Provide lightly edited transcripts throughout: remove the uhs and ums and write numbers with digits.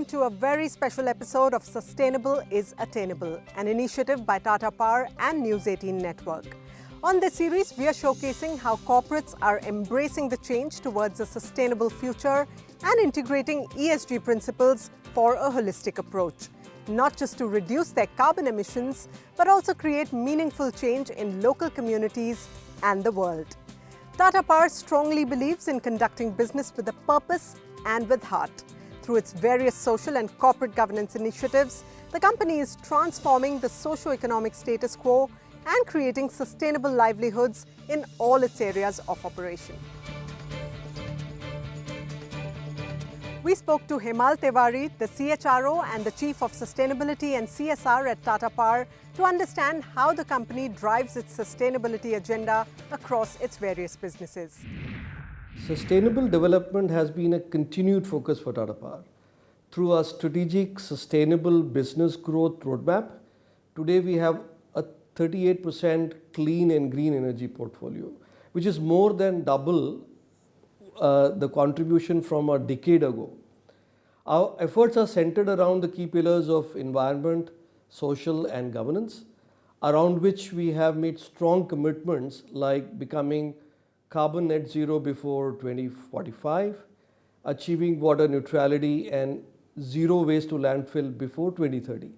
welcome to a very special episode of Sustainable Is Attainable, an initiative by Tata Power and News 18 Network. On this series, we are showcasing how corporates are embracing the change towards a sustainable future and integrating ESG principles for a holistic approach, not just to reduce their carbon emissions, but also create meaningful change in local communities and the world. Tata Power strongly believes in conducting business with a purpose and with heart. Through its various social and corporate governance initiatives, the company is transforming the socio-economic status quo and creating sustainable livelihoods in all its areas of operation. We spoke to Hemal Tiwari, the CHRO and the Chief of Sustainability and CSR at Tata Power, to understand how the company drives its sustainability agenda across its various businesses. Sustainable development has been a continued focus for Tata Power. Through our strategic sustainable business growth roadmap, today we have a 38% clean and green energy portfolio, which is more than double the contribution from a decade ago. Our efforts are centered around the key pillars of environment, social and governance, around which we have made strong commitments like becoming carbon net zero before 2045, achieving water neutrality and zero waste to landfill before 2030,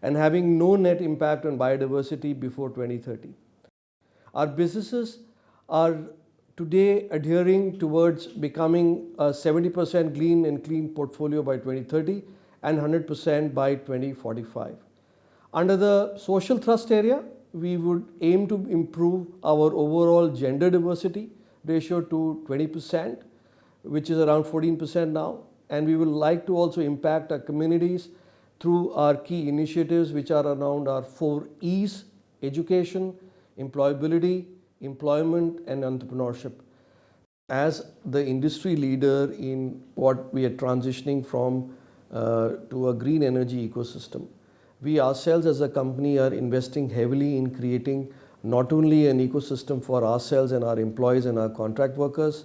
and having no net impact on biodiversity before 2030. Our businesses are today adhering towards becoming a 70% green and clean portfolio by 2030 and 100% by 2045. Under the social thrust area, we would aim to improve our overall gender diversity ratio to 20%, which is around 14% now. And we would like to also impact our communities through our key initiatives, which are around our 4 E's: education, employability, employment, and entrepreneurship. As the industry leader in what we are transitioning from to a green energy ecosystem, we ourselves as a company are investing heavily in creating not only an ecosystem for ourselves and our employees and our contract workers,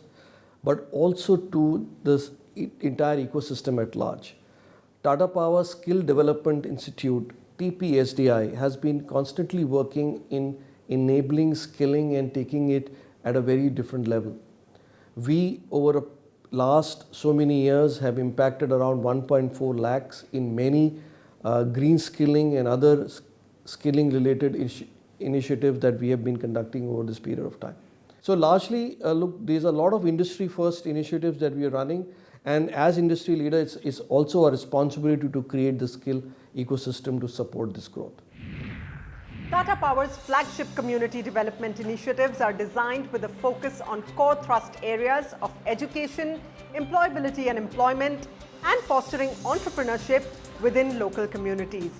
but also to this entire ecosystem at large. Tata Power Skill Development Institute, TPSDI, has been constantly working in enabling skilling and taking it at a very different level. We, over the last so many years, have impacted around 1.4 lakhs in many green skilling and other skilling related initiatives that we have been conducting over this period of time. So largely, look, there's a lot of industry first initiatives that we are running, and as industry leader, it's also a responsibility to create the skill ecosystem to support this growth. Tata Power's flagship community development initiatives are designed with a focus on core thrust areas of education, employability and employment, and fostering entrepreneurship within local communities.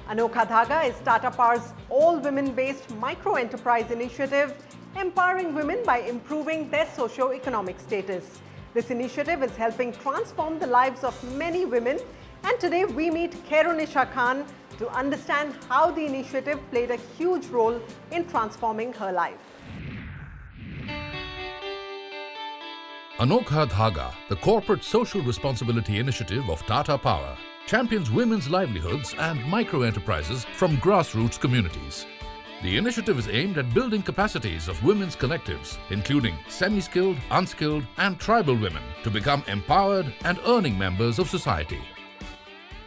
Anokha Dhaga is Tata Power's all-women-based micro-enterprise initiative, empowering women by improving their socio-economic status. This initiative is helping transform the lives of many women, and today we meet Kairunisha Khan to understand how the initiative played a huge role in transforming her life. Anokha Dhaga, the corporate social responsibility initiative of Tata Power, champions women's livelihoods and micro-enterprises from grassroots communities. The initiative is aimed at building capacities of women's collectives, including semi-skilled, unskilled and tribal women, to become empowered and earning members of society.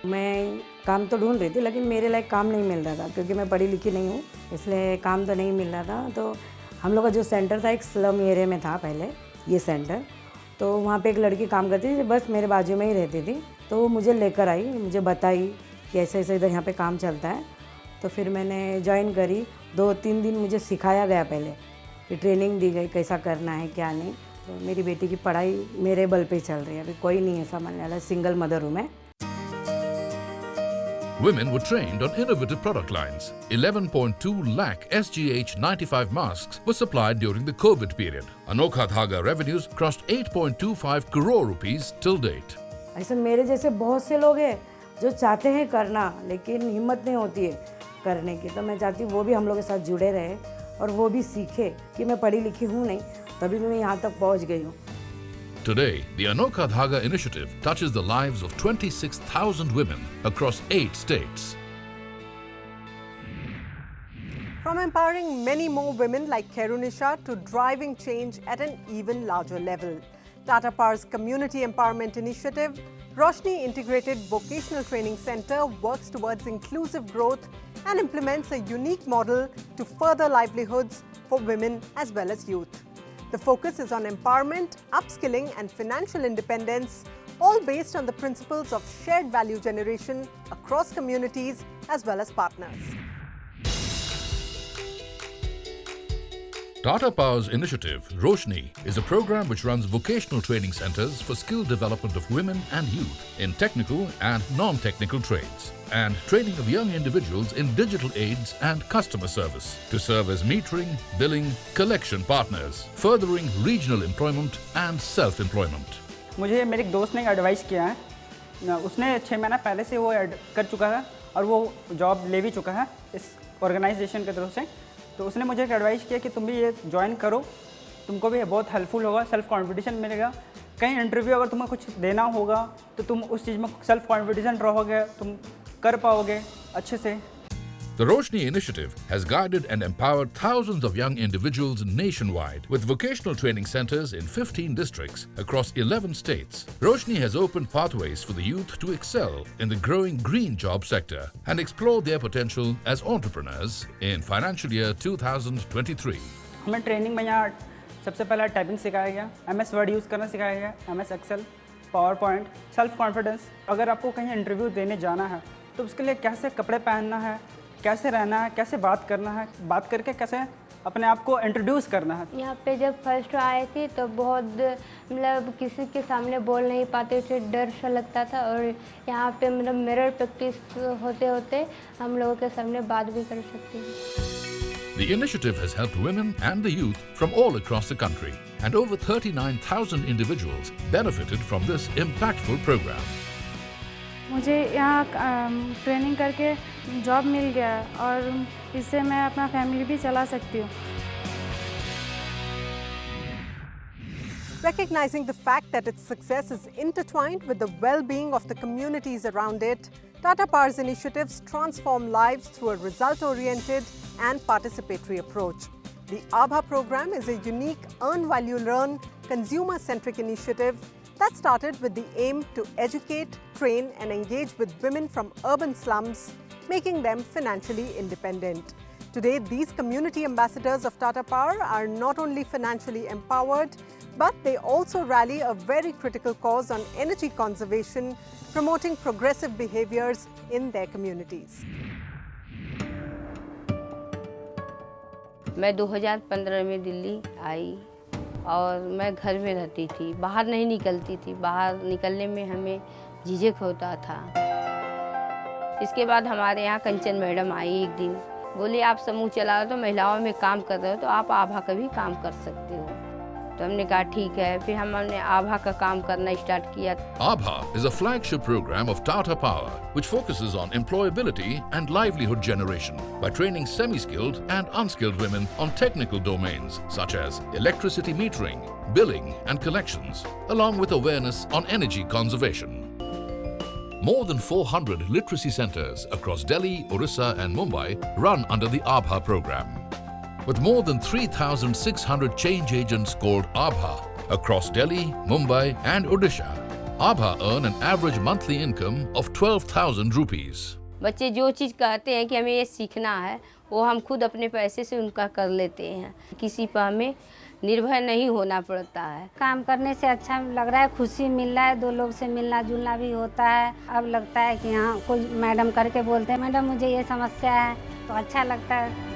मैं काम तो ढूंढ रही थी, लेकिन मेरे लायक काम नहीं मिल रहा था क्योंकि मैं पढ़ी लिखी नहीं हूँ, इसलिए काम तो नहीं मिल रहा था। तो हम लोग का जो सेंटर था एक स्लम एरिया में था पहले ये सेंटर, तो वहाँ पे एक लड़की काम करती थी, बस मेरे बाजू में ही रहती थी। तो वो मुझे लेकर आई, मुझे बताई कि ऐसे ऐसे इधर यहाँ पे काम चलता है। तो फिर मैंने ज्वाइन करी। 2-3 दिन मुझे सिखाया गया, पहले कि ट्रेनिंग दी गई कैसा करना है क्या नहीं। तो मेरी बेटी की पढ़ाई मेरे बल पे चल रही है, अभी कोई नहीं है संभालने वाला, सिंगल मदर हूँ मैं। Women were trained on innovative product lines. 11.2 lakh SGH95 masks were supplied during the COVID period. Anokha Dhaga revenues crossed 8.25 crore rupees till date. ऐसे मेरे जैसे बहुत से लोग हैं जो चाहते हैं करना, लेकिन हिम्मत नहीं होती है करने की। तो मैं चाहती हूँ वो भी हम लोग के साथ जुड़े रहे और वो भी सीखे कि मैं पढ़ी लिखी हूँ नहीं, तभी मैं यहाँ तक पहुँच गई हूँ। Today, the Anokha Dhaga initiative touches the lives of 26,000 women across 8 states. From empowering many more women like Kerunisha to driving change at an even larger level. Tata Power's Community Empowerment Initiative, Roshni Integrated Vocational Training Centre works towards inclusive growth and implements a unique model to further livelihoods for women as well as youth. The focus is on empowerment, upskilling and financial independence, all based on the principles of shared value generation across communities as well as partners. Tata Power's initiative, Roshni, is a program which runs vocational training centres for skill development of women and youth in technical and non-technical trades, and training of young individuals in digital aids and customer service to serve as metering, billing, collection partners, furthering regional employment and self-employment. मुझे मेरे एक दोस्त ने advice किया है, उसने 6 महीना पहले से वो ऐड कर चुका है और वो जॉब ले भी चुका है इस ऑर्गेनाइजेशन की तरफ से। तो उसने मुझे एक एडवाइस किया कि तुम भी ये ज्वाइन करो, तुमको भी बहुत हेल्पफुल होगा, सेल्फ कॉन्फिडेंस मिलेगा। कहीं इंटरव्यू अगर तुम्हें कुछ देना होगा तो तुम उस चीज़ में सेल्फ कॉन्फिडेंस रहोगे, तुम कर पाओगे अच्छे से। The Roshni initiative has guided and empowered thousands of young individuals nationwide with vocational training centers in 15 districts across 11 states. Roshni has opened pathways for the youth to excel in the growing green job sector and explore their potential as entrepreneurs in financial year 2023. हमें training में यहाँ सबसे पहला typing सिखाया गया, MS word use करना सिखाया गया, MS excel, PowerPoint, self confidence. अगर आपको कहीं इंटरव्यू देने जाना है तो उसके लिए कैसे कपड़े पहनना है, कैसे रहना है, कैसे बात करना है, बात करके कैसे अपने आप को इंट्रोड्यूस करना है। यहाँ पे जब फर्स्ट आए थे तो बहुत मतलब किसी के सामने बोल नहीं पाते थे, डर सा लगता था। और यहाँ पे मतलब मिरर प्रैक्टिस होते होते हम लोगों के सामने बात भी कर सकते हैं। The initiative has helped women and the youth from all across the country, and over 39,000 individuals benefited from this impactful program. मुझे यहाँ ट्रेनिंग करके जॉब मिल गया और इससे मैं अपना फैमिली भी चला सकती हूँ। Recognizing the fact that its success is intertwined with the well-being of the communities around it, Tata Power's initiatives transform lives through a result-oriented and participatory approach. The ABHA program is a unique earn value learn, consumer-centric initiative that started with the aim to educate, train and engage with women from urban slums, making them financially independent. Today, these community ambassadors of Tata Power are not only financially empowered, but they also rally a very critical cause on energy conservation, promoting progressive behaviors in their communities. मैं 2015 में दिल्ली आई और मैं घर में रहती थी, बाहर नहीं निकलती थी। बाहर निकलने में हमें झिझक होता था। इसके बाद हमारे यहाँ कंचन मैडम आई एक दिन, बोली आप समूह चला रहे हो तो महिलाओं में काम कर रहे हो तो आप आभा का भी काम कर सकते हो। तो हमने कहा ठीक है, फिर हमने आभा का काम करना स्टार्ट किया। Abha is a flagship program of Tata Power which focuses on employability and livelihood generation by training semi-skilled and unskilled women on technical domains such as electricity metering, billing and collections, along with awareness on energy conservation. More than 400 literacy centers across Delhi, Orissa and Mumbai run under the Abha program. With more than 3,600 change agents called Abha across Delhi, Mumbai and Odisha, Abha earn an average monthly income of 12,000 rupees. बच्चे जो चीज़ कहते हैं कि हमें ये सीखना है, वो हम खुद अपने पैसे से उनका कर लेते हैं। किसी पर हमें निर्भर नहीं होना पड़ता है। काम करने से अच्छा लग रहा है, खुशी मिल रहा है, 2 लोग से मिलना जुलना भी होता है। अब लगता है कि हाँ कोई मैडम करके बोलते हैं मैडम मुझे ये समस्या है, तो अच्छा लगता है।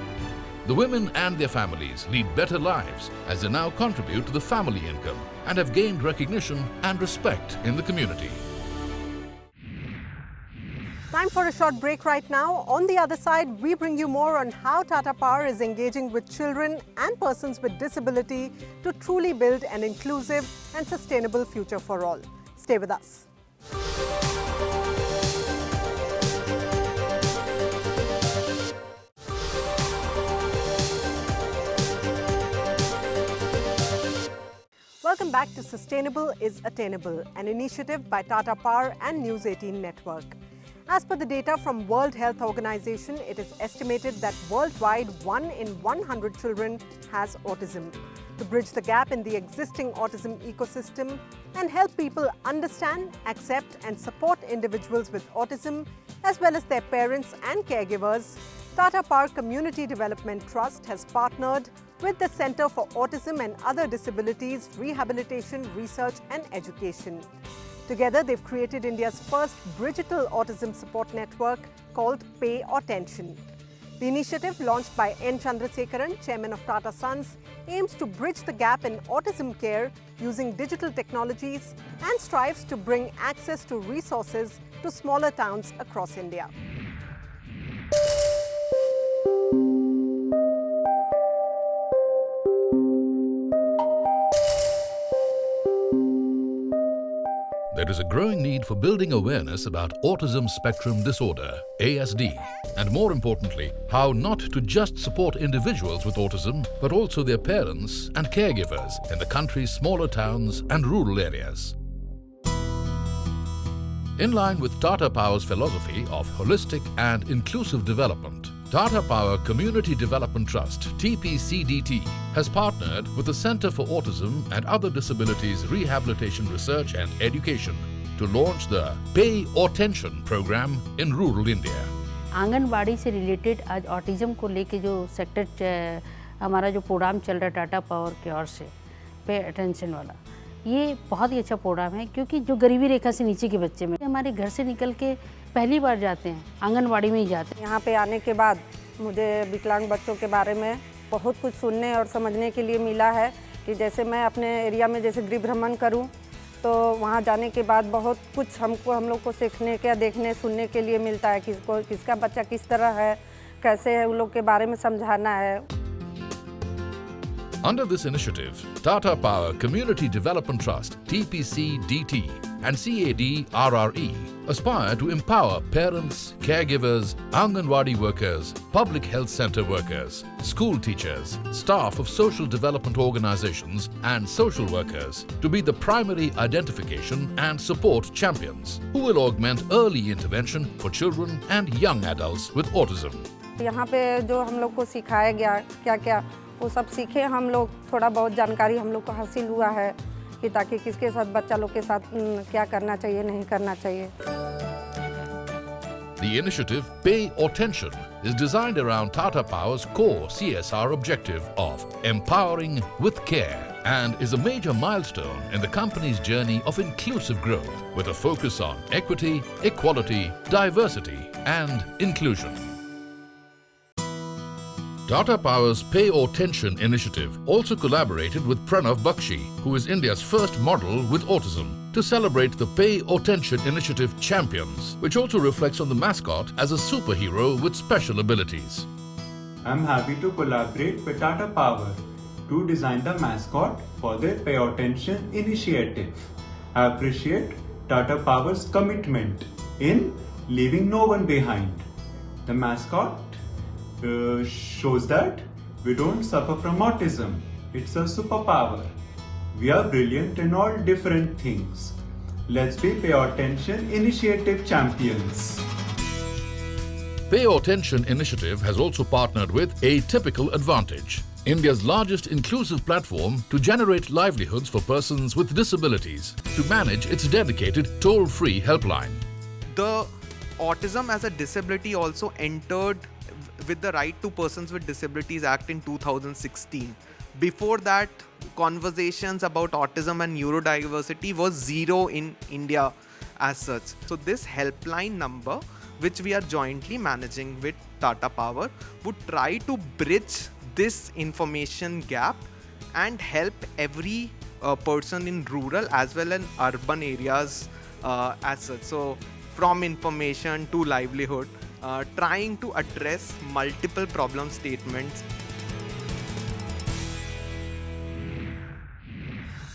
The women and their families lead better lives as they now contribute to the family income and have gained recognition and respect in the community. Time for a short break right now. On the other side, we bring you more on how Tata Power is engaging with children and persons with disability to truly build an inclusive and sustainable future for all. Stay with us. Welcome back to Sustainable is Attainable, an initiative by Tata Power and News 18 Network. As per the data from World Health Organization, it is estimated that worldwide 1 in 100 children has autism. To bridge the gap in the existing autism ecosystem and help people understand, accept and support individuals with autism as well as their parents and caregivers, Tata Power Community Development Trust has partnered with the Center for Autism and Other Disabilities Rehabilitation, Research and Education. Together, they've created India's first digital autism support network called Pay Attention. The initiative, launched by N. Chandrasekaran, chairman of Tata Sons, aims to bridge the gap in autism care using digital technologies and strives to bring access to resources to smaller towns across India. There is a growing need for building awareness about autism spectrum disorder, ASD, and more importantly, how not to just support individuals with autism, but also their parents and caregivers in the country's smaller towns and rural areas. In line with Tata Power's philosophy of holistic and inclusive development, Tata Power Community Development Trust, TPCDT, has partnered with the Center for Autism and Other Disabilities Rehabilitation Research and Education to launch the Pay Attention program in rural India. Anganwadi से related आज autism को लेके जो sector हमारा जो programme चल रहा है टाटा पावर की ओर से पे अटेंशन वाला, ये बहुत ही अच्छा प्रोग्राम है क्योंकि जो गरीबी रेखा से नीचे के बच्चे में हमारे घर से निकल के पहली बार जाते हैं, आंगनबाड़ी में ही जाते हैं। यहाँ पे आने के बाद मुझे विकलांग बच्चों के बारे में बहुत कुछ सुनने और समझने के लिए मिला है कि जैसे मैं अपने एरिया में जैसे गृह भ्रमण करूँ तो वहाँ जाने के बाद बहुत कुछ हम लोग को सीखने के, देखने, सुनने के लिए मिलता है। किसका बच्चा किस तरह है, कैसे है, उन लोग के बारे में समझाना है। Under this initiative, Tata Power Community Development Trust, TPCDT, and CADRRE aspire to empower parents, caregivers, Anganwadi workers, public health center workers, school teachers, staff of social development organizations, and social workers to be the primary identification and support champions who will augment early intervention for children and young adults with autism. यहाँ पे जो हम लोग को सिखाया गया क्या वो सब सीखे हम लोग, थोड़ा बहुत जानकारी हम लोग को हासिल हुआ है कि ताकि किसके साथ बच्चा लोग के साथ क्या करना चाहिए, नहीं करना चाहिए। The initiative Pay Attention is designed around Tata Power's core CSR objective of empowering with care and is a major milestone in the company's journey of inclusive growth with a focus on equity, equality, diversity and inclusion. Tata Power's Pay Attention initiative also collaborated with Pranav Bakshi, who is India's first model with autism, to celebrate the Pay Attention initiative champions, which also reflects on the mascot as a superhero with special abilities. I'm happy to collaborate with Tata Power to design the mascot for their Pay Attention initiative. I appreciate Tata Power's commitment in leaving no one behind. The mascot shows that we don't suffer from autism. It's a superpower. We are brilliant in all different things. Let's be Pay Attention initiative champions. Pay Attention initiative has also partnered with Atypical Advantage, India's largest inclusive platform to generate livelihoods for persons with disabilities, to manage its dedicated toll-free helpline. The autism as a disability also entered with the Right to Persons with Disabilities Act in 2016. Before that, conversations about autism and neurodiversity was zero in India as such. So this helpline number, which we are jointly managing with Tata Power, would try to bridge this information gap and help every person in rural as well as urban areas as such. So from information to livelihood, trying to address multiple problem statements.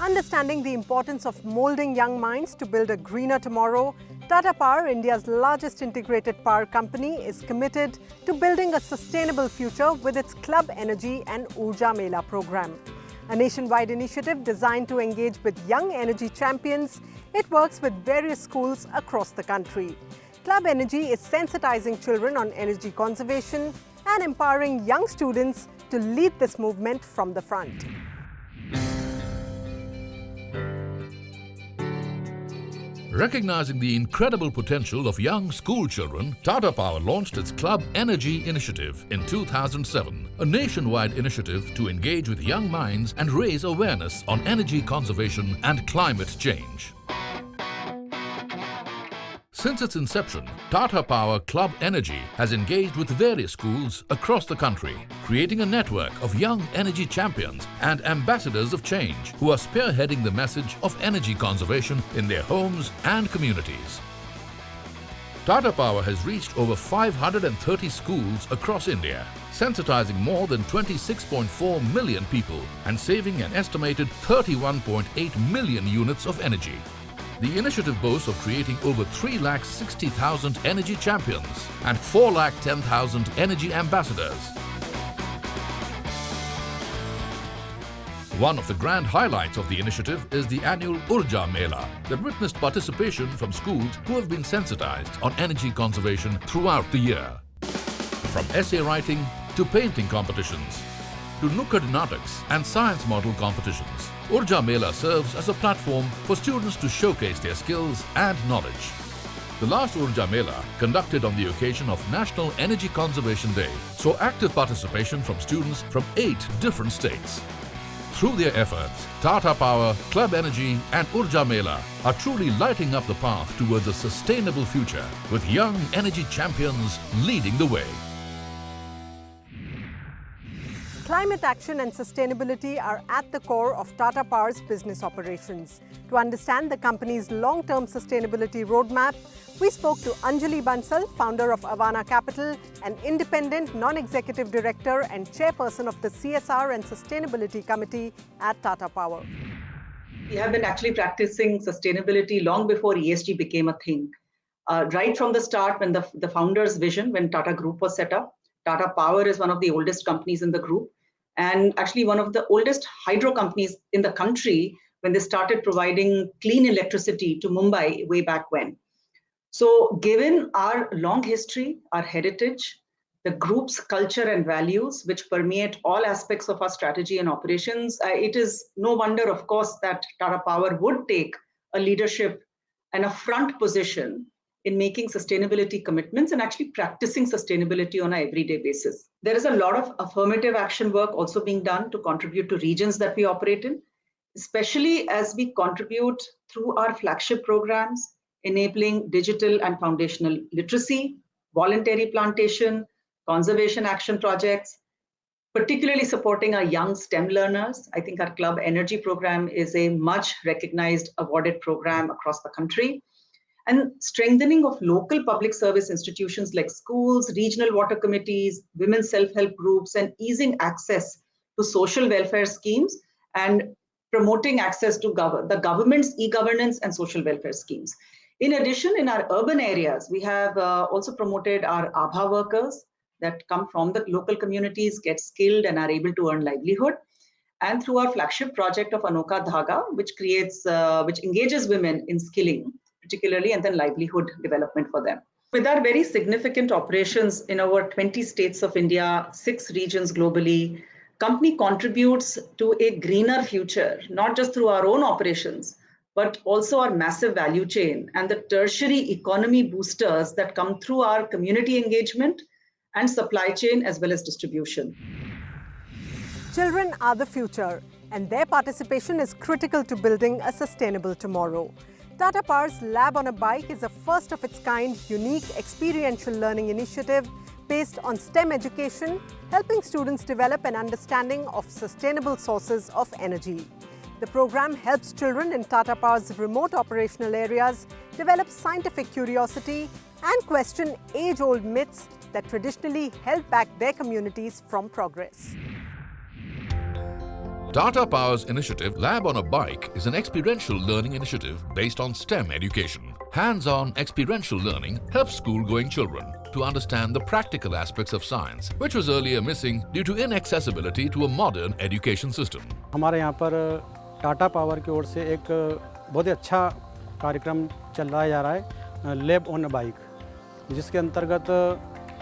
Understanding the importance of molding young minds to build a greener tomorrow, Tata Power, India's largest integrated power company, is committed to building a sustainable future with its Club Energy and Urja Mela program. a nationwide initiative designed to engage with young energy champions. It works with various schools across the country. Club Energy is sensitizing children on energy conservation and empowering young students to lead this movement from the front. Recognizing the incredible potential of young school children, Tata Power launched its Club Energy initiative in 2007, a nationwide initiative to engage with young minds and raise awareness on energy conservation and climate change. Since its inception, Tata Power Club Energy has engaged with various schools across the country, creating a network of young energy champions and ambassadors of change who are spearheading the message of energy conservation in their homes and communities. Tata Power has reached over 530 schools across India, sensitizing more than 26.4 million people and saving an estimated 31.8 million units of energy. The initiative boasts of creating over 3,60,000 energy champions and 4,10,000 energy ambassadors. One of the grand highlights of the initiative is the annual Urja Mela that witnessed participation from schools who have been sensitized on energy conservation throughout the year. From essay writing to painting competitions, to Nukkad Nataks and science model competitions, Urja Mela serves as a platform for students to showcase their skills and knowledge. The last Urja Mela, conducted on the occasion of National Energy Conservation Day, saw active participation from students from 8 different states. Through their efforts, Tata Power, Club Energy and Urja Mela are truly lighting up the path towards a sustainable future, with young energy champions leading the way. Climate action and sustainability are at the core of Tata Power's business operations. To understand the company's long-term sustainability roadmap, we spoke to Anjali Bansal, founder of Avana Capital, an independent non-executive director and chairperson of the CSR and Sustainability Committee at Tata Power. We have been actually practicing sustainability long before ESG became a thing. Right from the start, when the founder's vision, when Tata Group was set up, Tata Power is one of the oldest companies in the group, and actually one of the oldest hydro companies in the country when they started providing clean electricity to Mumbai way back when. So given our long history, our heritage, the group's culture and values, which permeate all aspects of our strategy and operations, it is no wonder, of course, that Tata Power would take a leadership and a front position in making sustainability commitments and actually practicing sustainability on an everyday basis. There is a lot of affirmative action work also being done to contribute to regions that we operate in, especially as we contribute through our flagship programs, enabling digital and foundational literacy, voluntary plantation, conservation action projects, particularly supporting our young STEM learners. I think our Club Energy program is a much recognized, awarded program across the country. And strengthening of local public service institutions like schools, regional water committees, women's self-help groups, and easing access to social welfare schemes and promoting access to the government's e-governance and social welfare schemes. In addition, in our urban areas, we have also promoted our abha workers that come from the local communities, get skilled and are able to earn livelihood. And through our flagship project of Anoka Dhaga, which engages women in skilling, particularly, and then livelihood development for them. With our very significant operations in over 20 states of India, 6 regions globally, company contributes to a greener future, not just through our own operations, but also our massive value chain and the tertiary economy boosters that come through our community engagement and supply chain as well as distribution. Children are the future, and their participation is critical to building a sustainable tomorrow. Tata Power's Lab on a Bike is a first of its kind, unique experiential learning initiative based on STEM education, helping students develop an understanding of sustainable sources of energy. The program helps children in Tata Power's remote operational areas develop scientific curiosity and question age-old myths that traditionally held back their communities from progress. Tata Power's initiative Lab on a Bike is an experiential learning initiative based on STEM education. Hands-on experiential learning helps school-going children to understand the practical aspects of science, which was earlier missing due to inaccessibility to a modern education system. हमारे यहाँ पर Tata power की ओर से एक बहुत ही अच्छा कार्यक्रम चलाया जा रहा है, लैब ऑन अ बाइक, जिसके अंतर्गत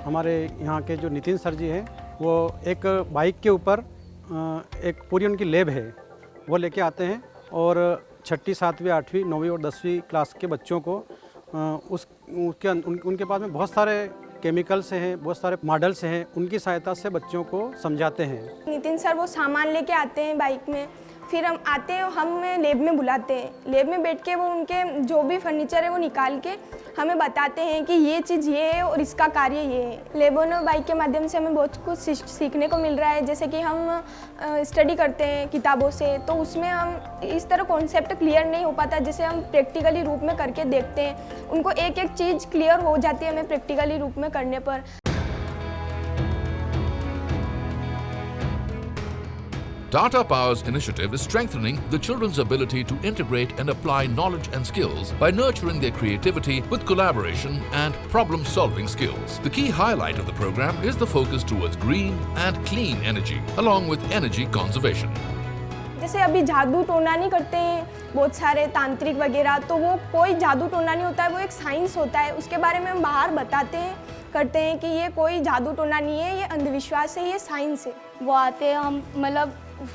हमारे यहाँ के जो नितिन सर जी हैं वो एक बाइक के ऊपर एक पूरी उनकी लैब है वो लेके आते हैं और 6वीं 7वीं 8वीं 9वीं और 10वीं क्लास के बच्चों को उनके पास में बहुत सारे केमिकल्स हैं, बहुत सारे मॉडल्स हैं, उनकी सहायता से बच्चों को समझाते हैं। नितिन सर वो सामान लेके आते हैं बाइक में, फिर हम आते हैं, हम लैब में बुलाते हैं, लैब में बैठ के वो उनके जो भी फर्नीचर है वो निकाल के हमें बताते हैं कि ये चीज़ ये है और इसका कार्य ये है। लैब ऑन बाइक के माध्यम से हमें बहुत कुछ सीखने को मिल रहा है, जैसे कि हम स्टडी करते हैं किताबों से, तो उसमें हम इस तरह कॉन्सेप्ट क्लियर नहीं हो पाता, जैसे हम प्रैक्टिकली रूप में करके देखते हैं, उनको एक एक चीज़ क्लियर हो जाती है हमें प्रैक्टिकली रूप में करने पर। Tata Power's initiative is strengthening the children's ability to integrate and apply knowledge and skills by nurturing their creativity with collaboration and problem-solving skills. The key highlight of the program is the focus towards green and clean energy, along with energy conservation. जैसे अभी जादू टोना नहीं करते हैं बहुत सारे तांत्रिक वगैरह, तो वो कोई जादू टोना नहीं होता है, वो एक साइंस होता है, उसके बारे में हम बाहर बताते हैं करते हैं कि ये कोई जादू टोना नहीं है, ये अंधविश्वास है, ये साइंस है। वो आते हैं, हम मतलब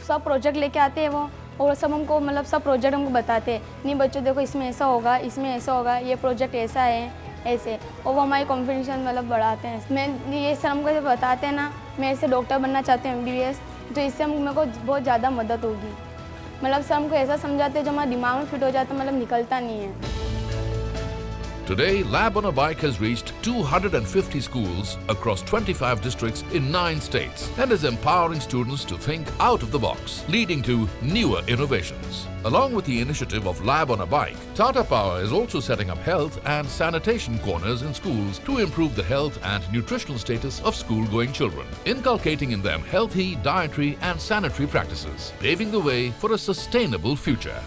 सब प्रोजेक्ट लेके आते हैं वो, और सब हमको मतलब सब प्रोजेक्ट हमको बताते हैं, नहीं बच्चों देखो इसमें ऐसा होगा, इसमें ऐसा होगा, ये प्रोजेक्ट ऐसा है ऐसे, और वो हमारी कॉन्फिडेंस मतलब बढ़ाते हैं। मैं ये सर हमको जब बताते हैं ना, मैं ऐसे डॉक्टर बनना चाहती हूँ MBBS, तो इससे मेरे को बहुत ज़्यादा मदद होगी। मतलब सर हमको ऐसा समझाते हैं जो हमारे दिमाग में फिट हो जाता, मतलब निकलता नहीं है। Today, Lab on a Bike has reached 250 schools across 25 districts in 9 states and is empowering students to think out of the box, leading to newer innovations. Along with the initiative of Lab on a Bike, Tata Power is also setting up health and sanitation corners in schools to improve the health and nutritional status of school-going children, inculcating in them healthy dietary and sanitary practices, paving the way for a sustainable future.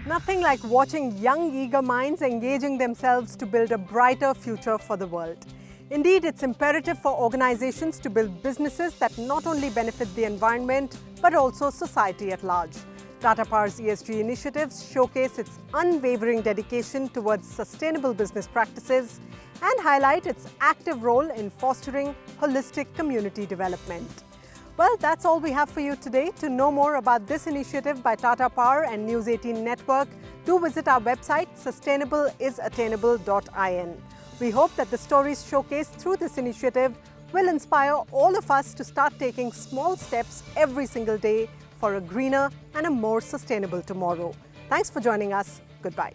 Nothing like watching young, eager minds engaging themselves to build a brighter future for the world. Indeed, it's imperative for organizations to build businesses that not only benefit the environment, but also society at large. Tata Power's ESG initiatives showcase its unwavering dedication towards sustainable business practices and highlight its active role in fostering holistic community development. Well, that's all we have for you today. To know more about this initiative by Tata Power and News 18 Network, do visit our website sustainableisattainable.in. We hope that the stories showcased through this initiative will inspire all of us to start taking small steps every single day for a greener and a more sustainable tomorrow. Thanks for joining us. Goodbye.